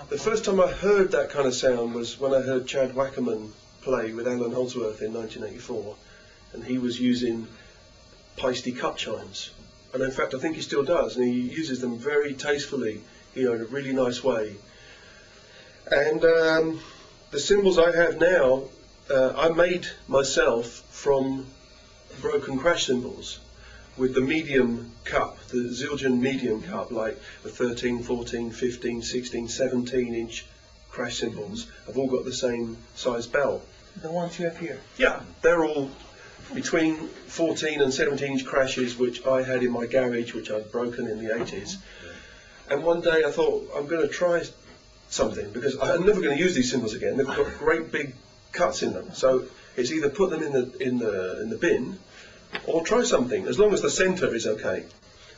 The first time I heard that kind of sound was when I heard Chad Wackerman play with Alan Holdsworth in 1984, and he was using pasty cup chimes. And in fact, I think he still does, and he uses them very tastefully, in a really nice way. And the cymbals I have now, I made myself from broken crash cymbals with the medium cup, the Zildjian medium cup, like the 13, 14, 15, 16, 17-inch crash cymbals. Have all got the same size bell. The ones you have here? Yeah, they're all between 14 and 17-inch crashes, which I had in my garage, which I'd broken in the 80s. And one day I thought, I'm going to try something, because I'm never going to use these cymbals again. They've got great big cuts in them. So it's either put them in the bin, or try something, as long as the centre is okay.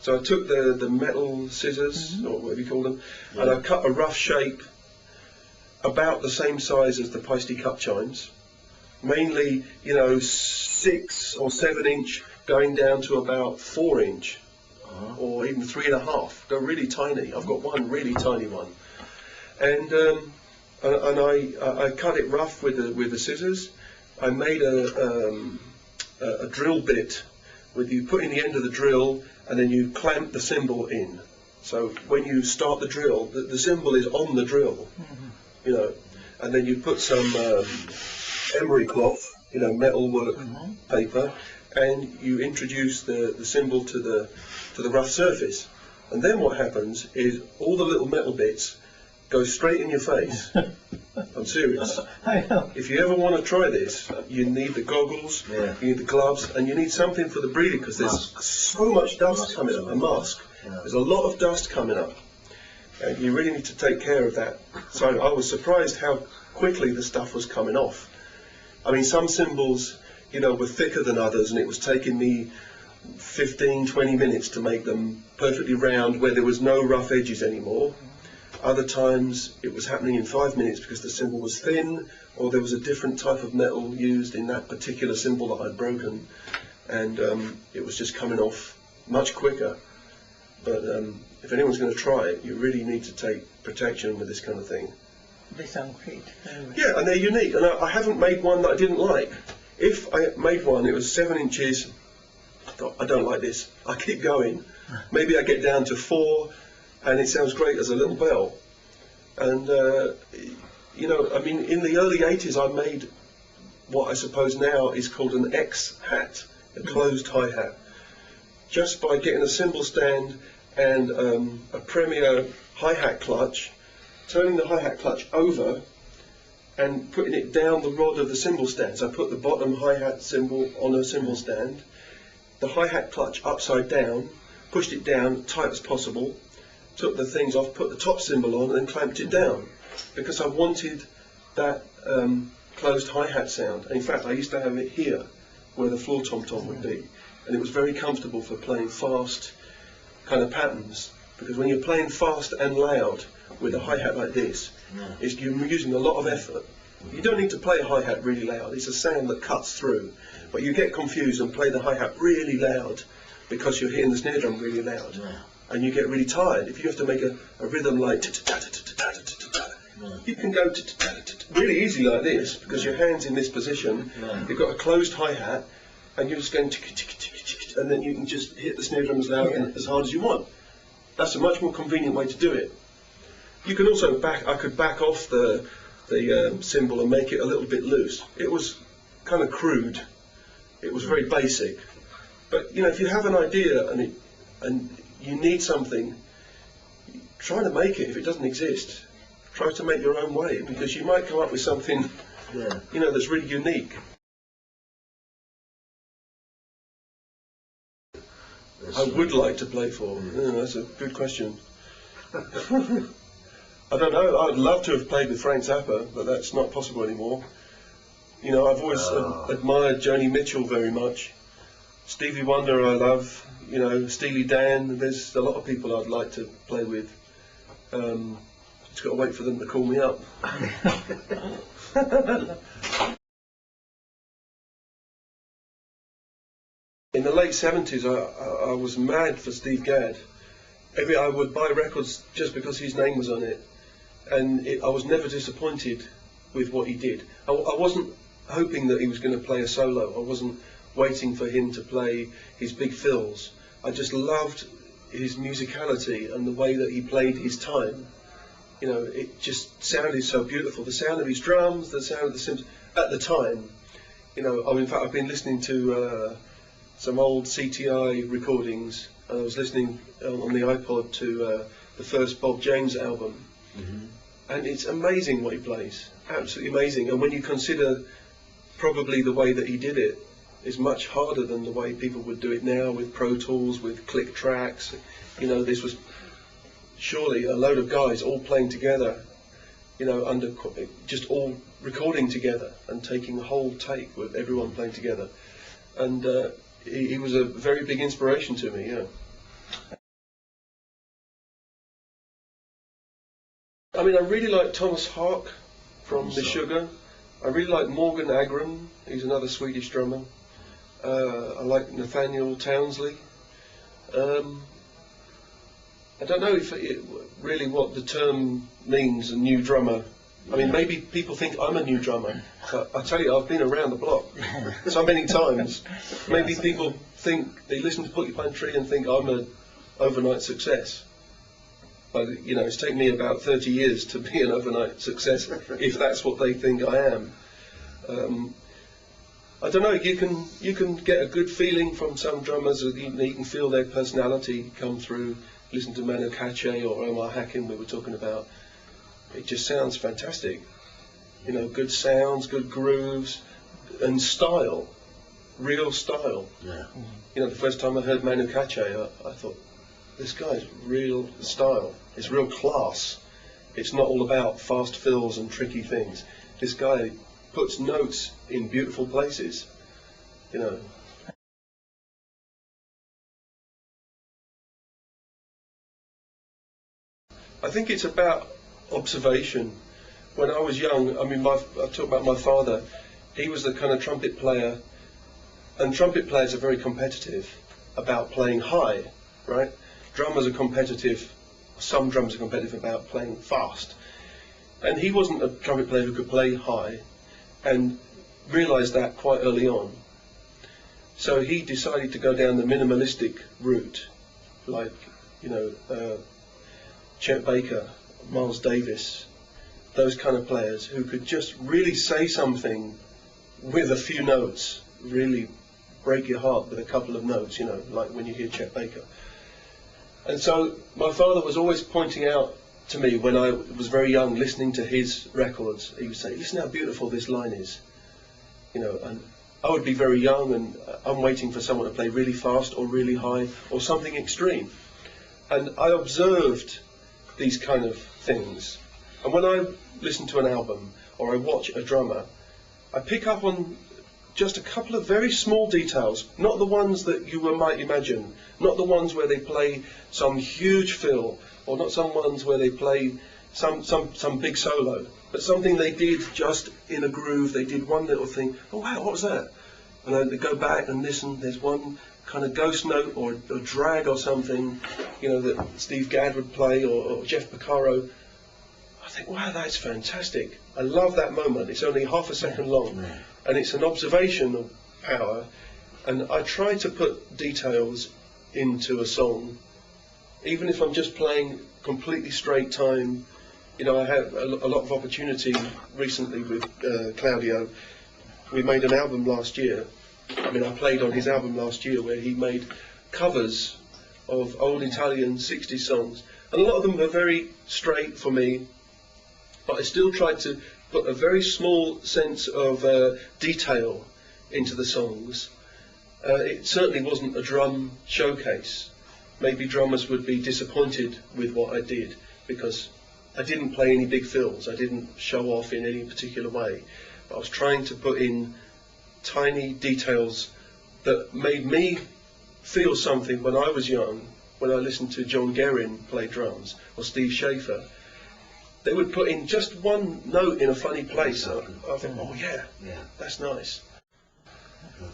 So I took the metal scissors, or whatever you call them, and I cut a rough shape about the same size as the pasty cup chimes. Mainly, 6 or 7-inch, going down to about 4-inch, or even 3.5. They're really tiny. I've got one really tiny one, and I cut it rough with the scissors. I made a drill bit with you put in the end of the drill, and then you clamp the cymbal in. So when you start the drill, the cymbal is on the drill, and then you put some emery cloth, metalwork paper, and you introduce the cymbal to the rough surface. And then what happens is all the little metal bits go straight in your face. I'm serious. If you ever want to try this, you need the goggles, you need the gloves, and you need something for the breathing, because there's so much dust coming up. A mask. There's a lot of dust coming up, and you really need to take care of that. So I was surprised how quickly the stuff was coming off. I mean, some cymbals, were thicker than others, and it was taking me 15, 20 minutes to make them perfectly round where there was no rough edges anymore. Other times it was happening in 5 minutes because the cymbal was thin, or there was a different type of metal used in that particular cymbal that I'd broken, and it was just coming off much quicker. But if anyone's going to try it, you really need to take protection with this kind of thing. They sound great. Anyway. Yeah, and they're unique, and I haven't made one that I didn't like. If I made one, it was 7 inches, I thought, I don't like this, I keep going. Maybe I get down to 4, and it sounds great as a little bell. And, I mean, in the early 80s I made what I suppose now is called an X-hat, a closed hi-hat, just by getting a cymbal stand and a Premier hi-hat clutch, turning the hi-hat clutch over and putting it down the rod of the cymbal stand. So I put the bottom hi-hat cymbal on a cymbal stand, the hi-hat clutch upside down, pushed it down tight as possible, took the things off, put the top cymbal on, and then clamped it down, because I wanted that closed hi-hat sound. And in fact, I used to have it here, where the floor tom-tom would be, and it was very comfortable for playing fast kind of patterns, because when you're playing fast and loud with a hi-hat like this, you're using a lot of effort. You don't need to play a hi-hat really loud. It's a sound that cuts through, but you get confused and play the hi-hat really loud because you're hitting the snare drum really loud. And you get really tired. If you have to make a rhythm like you can go really easy like this, because your hand's in this position, you've got a closed hi-hat, and you're just going and then you can just hit the snare drum as loud and as hard as you want. That's a much more convenient way to do it. You can also I could back off the cymbal and make it a little bit loose. It was kind of crude. It was very basic. But if you have an idea and you need something, try to make it. If it doesn't exist, try to make your own way, because you might come up with something that's really unique. I would like to play for. That's a good question. I don't know. I'd love to have played with Frank Zappa, but that's not possible anymore. I've always admired Joni Mitchell very much. Stevie Wonder I love. Steely Dan. There's a lot of people I'd like to play with. Just got to wait for them to call me up. In the late 70s, I was mad for Steve Gadd. I would buy records just because his name was on it. and I was never disappointed with what he did. I wasn't hoping that he was going to play a solo. I wasn't waiting for him to play his big fills. I just loved his musicality and the way that he played his time. You know, it just sounded so beautiful. The sound of his drums, the sound of the cymbals at the time. You know, in fact, I've been listening to some old CTI recordings, and I was listening on the iPod to the first Bob James album, and it's amazing what he plays, absolutely amazing. And when you consider probably the way that he did it is much harder than the way people would do it now with Pro Tools, with click tracks. You know, this was surely a load of guys all playing together, you know, under just all recording together and taking a whole take with everyone playing together. And he was a very big inspiration to me, yeah. I mean, I really like Thomas Hark from The Sugar. I really like Morgan Agram, he's another Swedish drummer. I like Nathaniel Townsley. I don't know if really what the term means, a new drummer. I mean, maybe people think I'm a new drummer, but I tell you, I've been around the block so many times. Maybe people think, they listen to Porcupine Tree and think I'm an overnight success. But, you know, it's taken me about 30 years to be an overnight success, if that's what they think I am. I don't know, you can get a good feeling from some drummers, you can feel their personality come through. Listen to Manu Katché or Omar Hakim we were talking about. It just sounds fantastic. You know, good sounds, good grooves, and style, real style. Yeah. You know, the first time I heard Manu Katché, I thought, this guy's real style. It's real class. It's not all about fast fills and tricky things. This guy puts notes in beautiful places, you know. I think it's about observation. When I was young, I mean, I talk about my father. He was the kind of trumpet player, and trumpet players are very competitive about playing high, right? Drummers are competitive, some drummers are competitive about playing fast. And he wasn't a trumpet player who could play high, and realised that quite early on. So he decided to go down the minimalistic route, like, you know, Chet Baker, Miles Davis, those kind of players who could just really say something with a few notes, really break your heart with a couple of notes, you know, like when you hear Chet Baker. And so my father was always pointing out to me when I was very young, listening to his records, he would say, listen how beautiful this line is, you know, and I would be very young and I'm waiting for someone to play really fast or really high or something extreme. And I observed these kind of things. And when I listen to an album or I watch a drummer, I pick up on just a couple of very small details, not the ones that you might imagine, not the ones where they play some huge fill, or not some ones where they play some big solo, but something they did just in a groove. They did one little thing, oh wow, what was that? And then they go back and listen, there's one kind of ghost note or a drag or something, you know, that Steve Gadd would play, or Jeff Porcaro. I think, wow, that's fantastic. I love that moment. It's only half a second long, and it's an observational power. And I try to put details into a song, even if I'm just playing completely straight time. You know, I had a lot of opportunity recently with Claudio. We made an album last year. I mean, I played on his album last year where he made covers of old Italian 60s songs. And a lot of them were very straight for me, but I still tried to put a very small sense of detail into the songs. It certainly wasn't a drum showcase. Maybe drummers would be disappointed with what I did because I didn't play any big fills. I didn't show off in any particular way. But I was trying to put in tiny details that made me feel something when I was young, when I listened to John Guerin play drums, or Steve Schaefer. They would put in just one note in a funny place. I think, oh yeah, that's nice.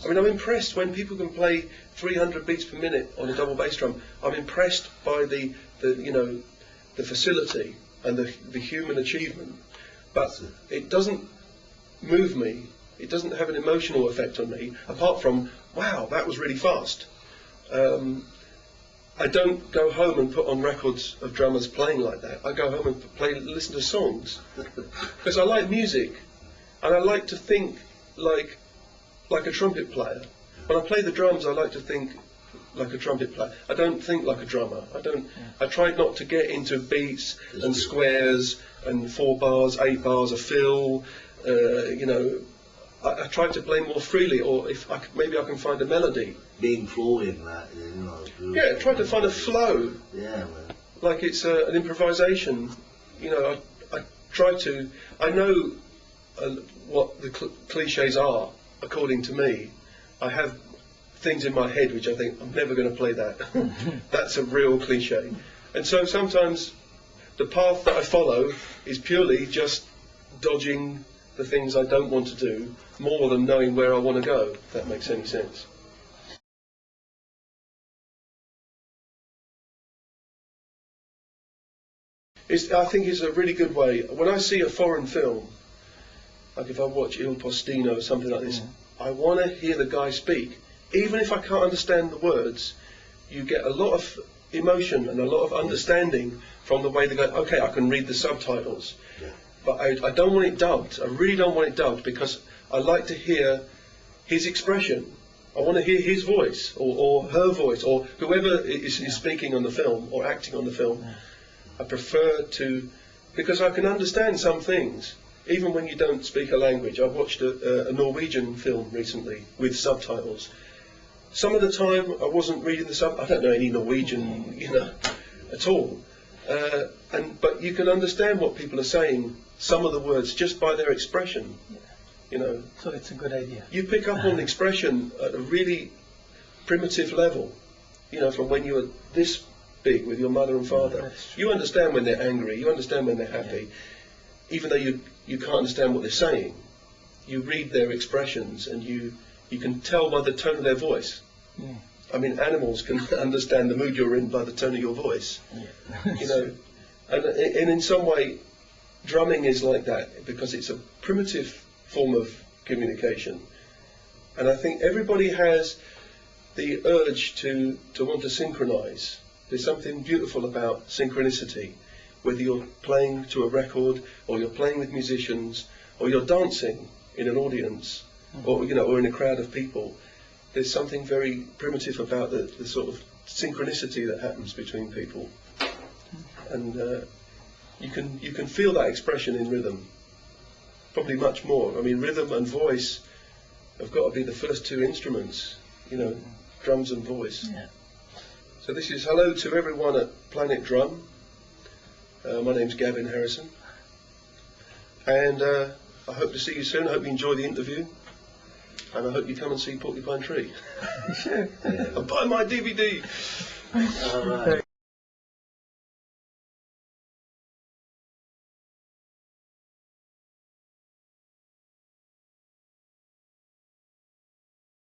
I mean, I'm impressed when people can play 300 beats per minute on a double bass drum. I'm impressed by the you know, the facility and the human achievement, but it doesn't move me. It doesn't have an emotional effect on me, apart from, wow, that was really fast. I don't go home and put on records of drummers playing like that. I go home and listen to songs, because I like music, and I like to think like a trumpet player. When I play the drums, I like to think like a trumpet player. I don't think like a drummer. I try not to get into beats and squares and 4 bars, 8 bars, a fill. I try to play more freely, or maybe I can find a melody. Being flowing, like, Yeah, try to find a flow. Yeah, man. Like it's an improvisation. I know what the cliches are, according to me. I have things in my head which I think, I'm never going to play that. That's a real cliche. And so sometimes the path that I follow is purely just dodging the things I don't want to do, more than knowing where I want to go, if that makes any sense. I think it's a really good way. When I see a foreign film, like if I watch Il Postino or something like this, I want to hear the guy speak. Even if I can't understand the words, you get a lot of emotion and a lot of understanding from the way they go, okay, I can read the subtitles. Yeah. But I don't want it dubbed. I really don't want it dubbed, because I like to hear his expression. I want to hear his voice, or her voice, or whoever is speaking on the film or acting on the film. I prefer to, because I can understand some things, even when you don't speak a language. I watched a Norwegian film recently with subtitles. Some of the time I wasn't reading the I don't know any Norwegian, at all. But you can understand what people are saying, some of the words, just by their expression. So it's a good idea. You pick up on expression at a really primitive level, from when you were this big with your mother and father. You understand when they're angry, you understand when they're happy, even though you can't understand what they're saying. You read their expressions, and you can tell by the tone of their voice. I mean, animals can understand the mood you're in by the tone of your voice. And in some way, drumming is like that, because it's a primitive form of communication. And I think everybody has the urge to want to synchronize. There's something beautiful about synchronicity, whether you're playing to a record, or you're playing with musicians, or you're dancing in an audience, or in a crowd of people. There's something very primitive about the sort of synchronicity that happens between people, and you can feel that expression in rhythm, probably much more. I mean, rhythm and voice have got to be the first 2 instruments, drums and voice. Yeah. So this is hello to everyone at Planet Drum. My name's Gavin Harrison, and I hope to see you soon. I hope you enjoy the interview, and I hope you come and see Porcupine Tree. Sure. And buy my DVD. All right.